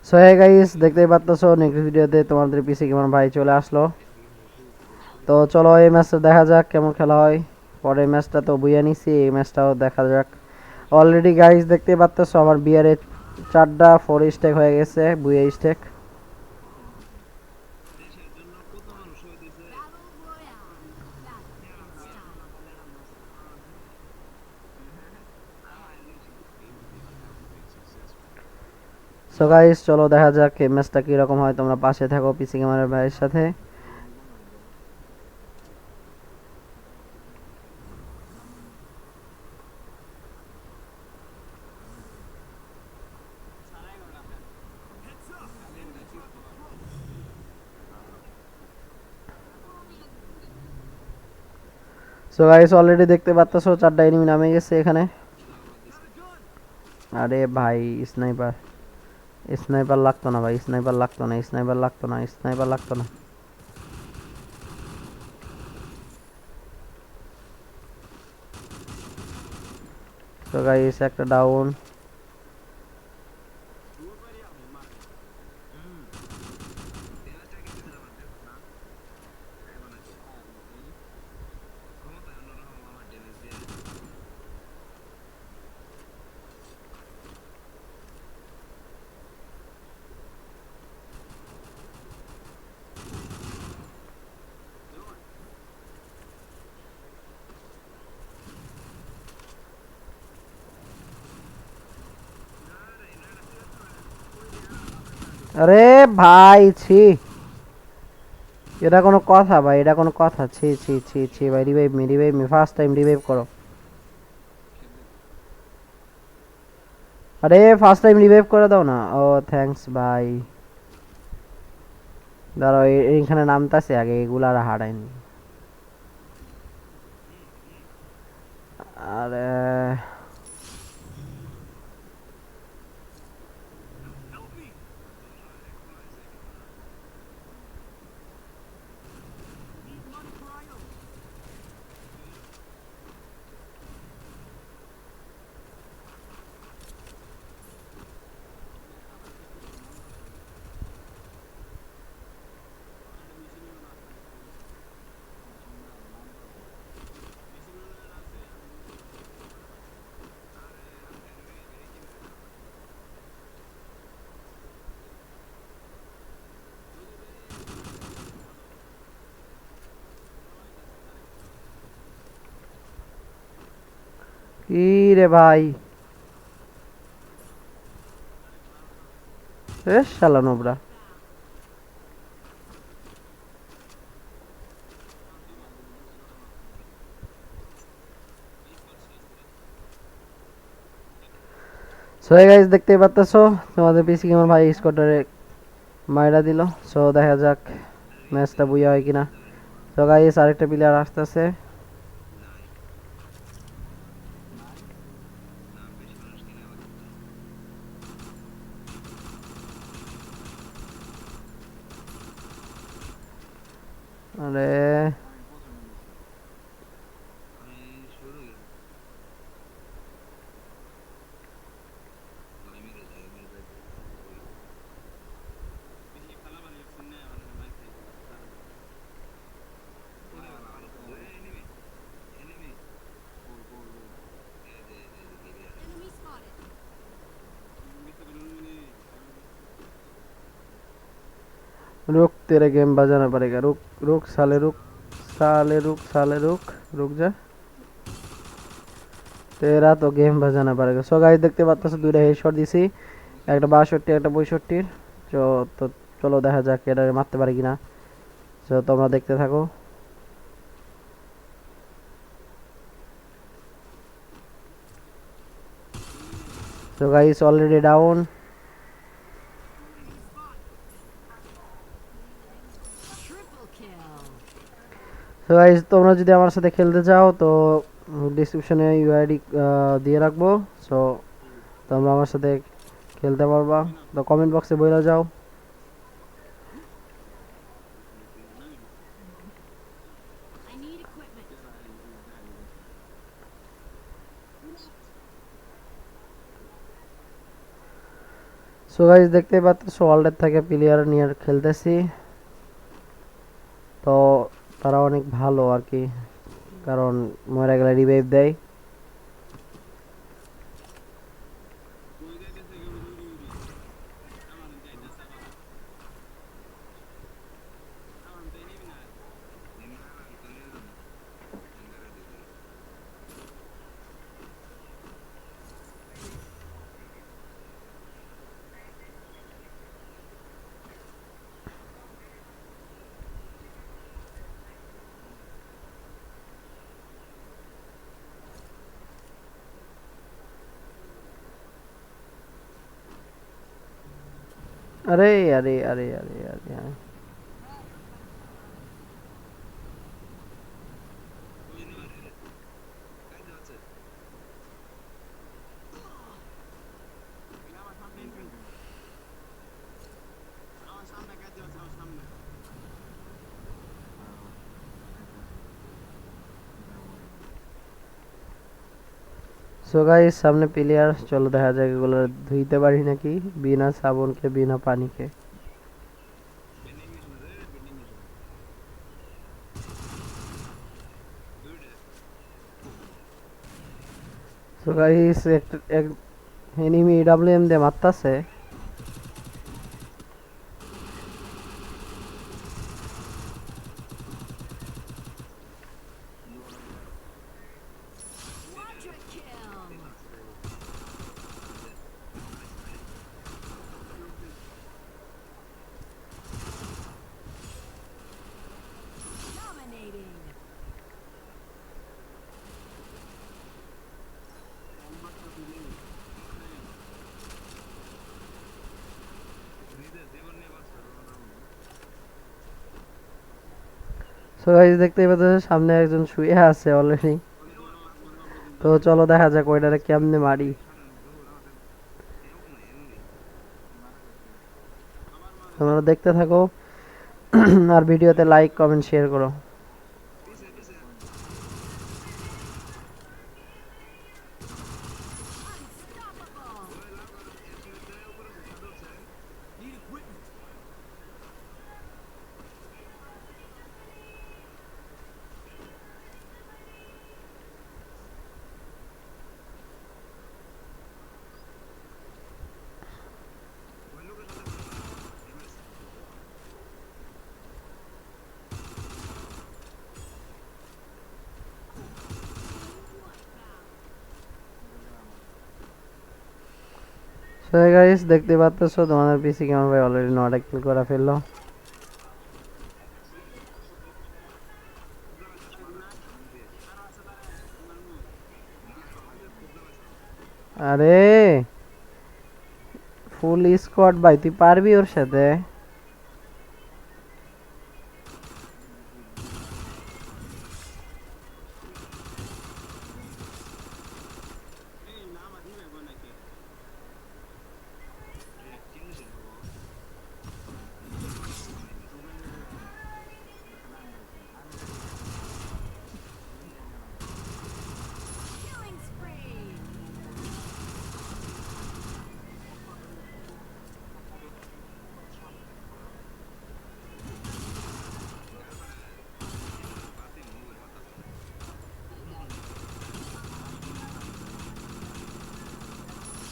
So hey guys, দেখতেই পাচ্ছ next ভিডিওতে তোমাদের পিসি কেমন ভাই চলে আসলো। তো চলো এই ম্যাচটা দেখা যাক কেমন খেলা হয়। পরের ম্যাচটা তো বুইয়া নিছি, এই ম্যাচটাও দেখা যাক। অলরেডি গাইস দেখতেই পাচ্ছ আমার বিয়ারে 4টা 4 স্টেক হয়ে গেছে, বুইয়া স্টেক। সো গাইস চলো দেখা যাক এই ম্যাচটা কি রকম হয়, তোমরা পাশে থাকো পিসি গেমার ভাইয়ের সাথে। সো গাইস অলরেডি দেখতে পাচ্ছ 4টা এনিমি নামে গেছে এখানে। আরে ভাই স্নাইপার, স্নাইপার লাগতো না ভাই, স্নাইপার লাগতো না, স্নাইপার লাগতো না, স্নাইপার লাগতো না। তো গাইস একটা ডাউন। আরে ভাই ছি, এটা কোনো কথা ভাই, এটা কোনো কথা? ছি ছি ছি ছি ভাই, revive me first time revive করো। আরে ফার্স্ট টাইম রিভাইভ করে দাও না। ও থ্যাঙ্কস ভাই। দাঁড়াও এইখানে নামতাছে আগে, এগুলা আর হারাইনি। আরে কি রে ভাই, এ শালা নোবরা। সো গাইস দেখতেই পাচ্তেছো তোমাদের পিসি কেমন ভাই স্কোয়াডারে মাইরা দিল। সো দেখা যাক ম্যাচটা বুইয়া হয় কিনা। তো গাইস আরেকটা প্লেয়ার আসতেছে। আরে रुक, तेरे गेम बजाना पड़ेगा। रुक रुक साले, रुक साले, रुक साले, रुक रुक जा, तेरा तो गेम बजाना पड़ेगा। সো গাইস দেখতে পাচ্ছ দুইটা হেডশট দিছি, একটা 62 একটা 65। তো চলো দেখা যাক এটা মারতে পারি কিনা। তো তোমরা দেখতে থাকো। So guys already down. So guys তোমরা যদি আমার সাথে খেলতে চাও তো ডিসক্রিপশনে ইউআইডি দিয়ে রাখবো। সো তোমরা আমার সাথে খেলতে পারবা, তো কমেন্ট বক্সে বইলা যাও। সো সো গাইস দেখতেই পাচ্ছ ওয়ার্ল্ডের থেকে প্লেয়ার নিয়ে খেলতেছি। তো তারা অনেক ভালো আর কি, কারণ মরে গেলে রিভাইভ দেয়। আরে আরে আরে আরে আরে আরে। সো গাইস সামনে প্লেয়ার, চলো দেখা যাক এগুলো ধুইতে পারি নাকি বিনা সাবুনকে বিনা পানিকে। সো গাইস এক এনিমি ডাব্লিউএম দিয়ে মারতাছে। Quadra kill. Dominating. So guys দেখতেই পাচ্ছ সামনে একজন শুয়ে আছে অলরেডি। তো চলো দেখা যাক ওইটারে কেমনে মারি। তোমরা দেখতে থাকো আর ভিডিওতে লাইক কমেন্ট শেয়ার করো। Unstoppable. সো গাইস দেখতে পাচ্ছ তোমাদের পিসি কেমন ভাই অলরেডি 9টা কিল করে ফেললো। আরে ফুল স্কোয়াড ভাই, তুই পারবি ওর সাথে? Killing spree.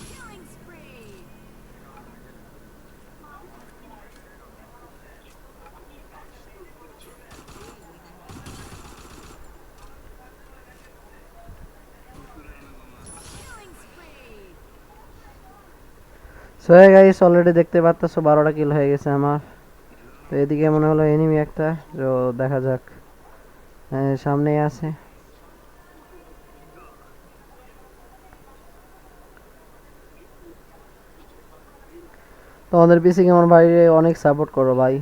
Killing spree. Killing spree. So guys already দেখতে পাচ্ছ 12টা কিল হয়ে গেছে আমার। তো এদিকে মনে হলো এনিমি একটা, তো দেখা যাক। হ্যাঁ সামনেই আছে। তোমাদের পিসি কেমন ভাই? অনেক সাপোর্ট করো ভাই।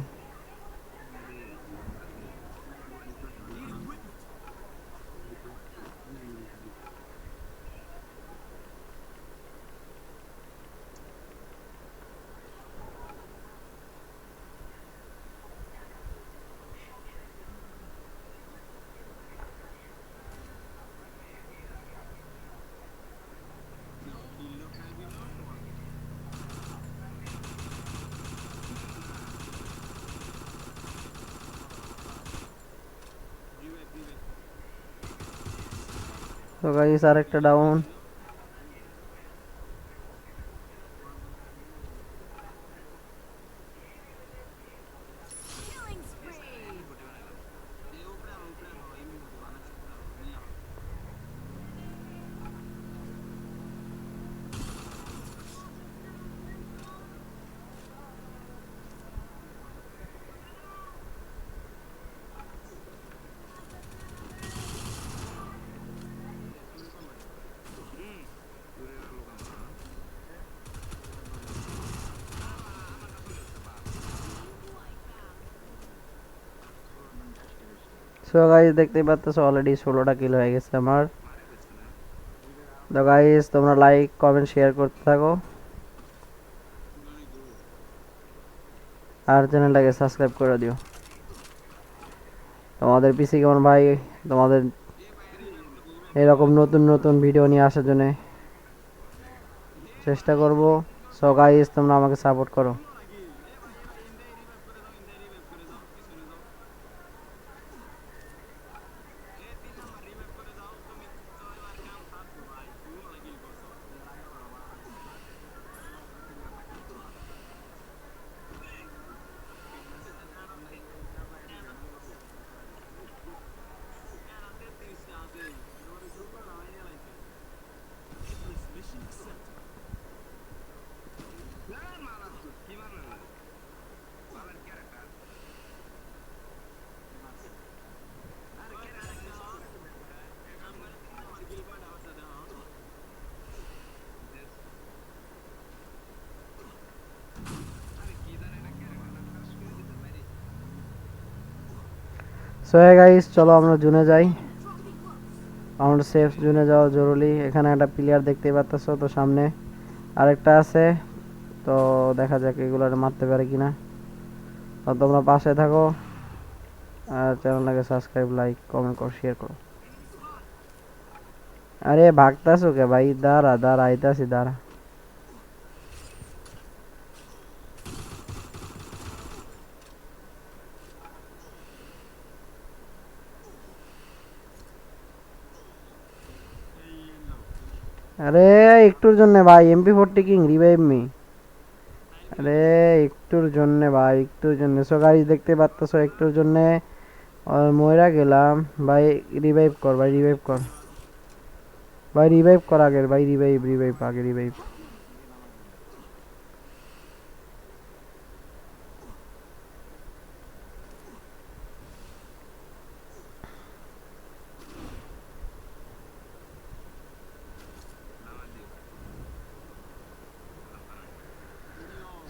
তো গাইস আরেকটা down. Killing spree. So guys দেখতেই পাচ্ছ অলরেডি 16টা কিল হয়ে গেছে আমার। তো গাইস তোমরা লাইক কমেন্ট শেয়ার করতে থাকো আর চ্যানেলটাকে সাবস্ক্রাইব করে দিও। তোমাদের পিসি কেমন ভাই, তোমাদের এরকম নতুন নতুন ভিডিও নিয়ে আসার জন্য চেষ্টা করব। সো গাইস তোমরা আমাকে সাপোর্ট করো। সো গাইস চলো আমরা জুনে যাই। আমরা সেফ জোনে যাওয়া জরুরি। এখানে একটা প্লেয়ার দেখতেই পাচ্ছ, তো সামনে আরেকটা আছে। তো দেখা যাক এগুলোর মারতে পারে কিনা। তো তোমরা পাশে থাকো আর চ্যানেলটাকে সাবস্ক্রাইব লাইক কমেন্ট করো শেয়ার করো। আরে ভাগতাছো কে ভাই, দাঁড়া দাঁড়া আইতাছি দাঁড়া। আরে একটুর জন্য ভাই MP40 কিং রিভাইভ মি। আরে একটুর জন্য ভাই, একটুর জন্য। সো গাইস দেখতে পাচ্ছ একটুর জন্য মইরা গেলাম ভাই। রিভাইভ কর ভাই, রিভাইভ কর ভাই, রিভাইভ কর আগের ভাই, রিভাইভ রিভাইভ আগে রিভাইভ।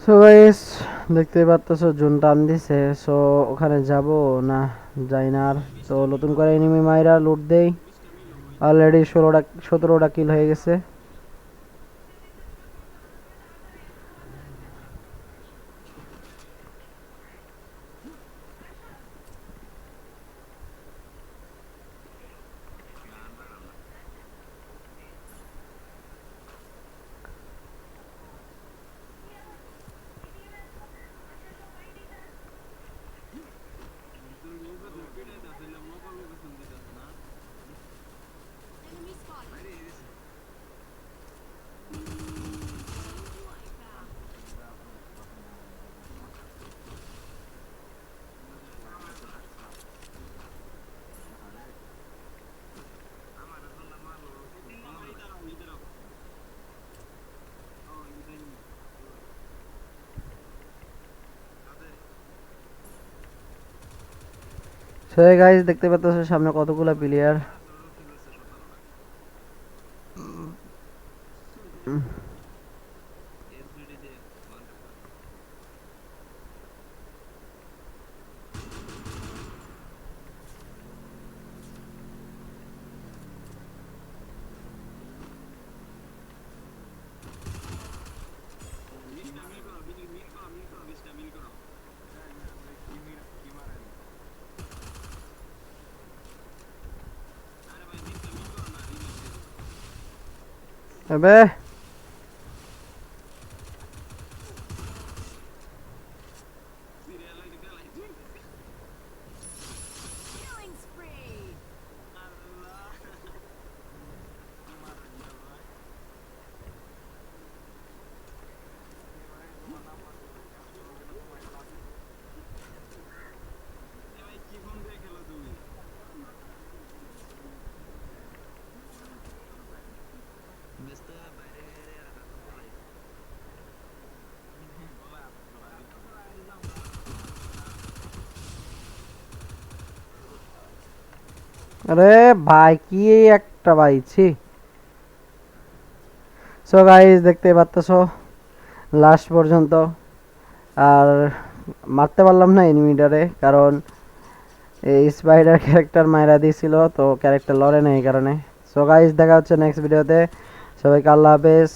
সো গাইস দেখতেই পাচ্ছ জোন টান দিছে। সো ওখানে যাব না, যাই না আর। তো নতুন করে এনিমি মাইরা লুট দেই। অলরেডি 16টা 17টা কিল হয়ে গেছে। Enemy spotted. সো গাইস দেখতে পাচ্ছ সামনে কতগুলা প্লেয়ার। এবে Killing spree. আরে ভাই কি একটা ভাই ছি। সো গাইস দেখতে পাচ্তেছো লাস্ট পর্যন্ত আর মারতে পারলাম না এনিমিটারে, কারণ এই স্পাইডার ক্যারেক্টার মাইরা দিয়েছিল, তো ক্যারেক্টার লড়ে না এই কারণে। সো গাইস দেখা হচ্ছে নেক্সট ভিডিওতে, সবাইকে আল্লাহ হাফেজ।